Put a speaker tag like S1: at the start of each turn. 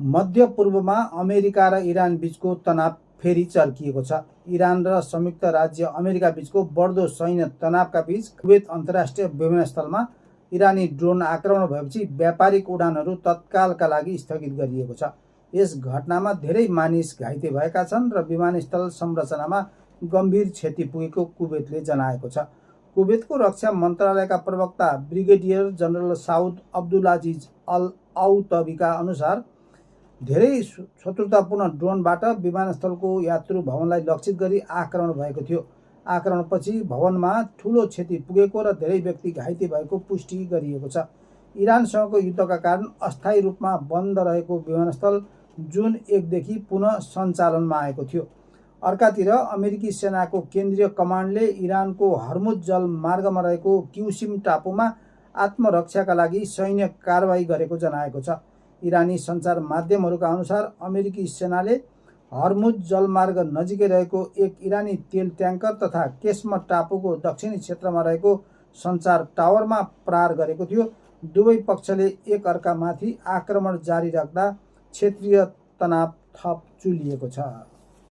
S1: मध्य पूर्वमा अमेरिका र इरान बीचको तनाव फेरि चर्किएको छ। इरान र संयुक्त राज्य अमेरिका बीचको बढ्दो सैन्य तनावका बीच कुवेत अन्तर्राष्ट्रिय विमानस्थलमा इरानी ड्रोन आक्रमण भएपछि व्यापारिक उडानहरू तत्कालका लागि स्थगित गरिएको छ। यस घटनामा धेरै मानिस घाइते भएका छन् र विमानस्थल संरचनामा गम्भीर क्षति पुगेको कुवेतले जनाएको छ। कुवेतको रक्षा मन्त्रालयका प्रवक्ता brigadier general Saud Abdulaziz all आउतबीका अनुसार धेरै शत्रुतापूर्ण ड्रोनबाट विमानस्थलको यात्रु भवनलाई लक्षित गरी आक्रमण भएको थियो। आक्रमणपछि भवनमा ठूलो क्षति पुगेको र धेरै व्यक्ति घाइते भएको पुष्टि गरिएको छ। इरानसँगको युद्धका कारण अस्थायी रूपमा बन्द रहेको विमानस्थल जुन 1 देखि पुनः सञ्चालनमा आएको थियो। अर्कातिर अमेरिकी सेनाको केन्द्रीय कमान्डले इरानको हर्मुज जलमार्गमा रहेको क्युसिम टापुमा आत्मरक्षाका लागि सैन्य कारबाही गरेको जनाएको छ। इरानी सञ्चार माध्यमहरूका अनुसार अमेरिकी सेनाले हर्मुज जलमार्ग नजिकै रहेको एक इरानी तेल ट्याङ्कर तथा केस्म टापुको दक्षिणी क्षेत्रमा रहेको सञ्चार टावरमा प्रहार गरेको थियो। दुवै पक्षले एक अर्कामाथि आक्रमण जारी राख्दा क्षेत्रीय तनाव थप चुलिएको छ।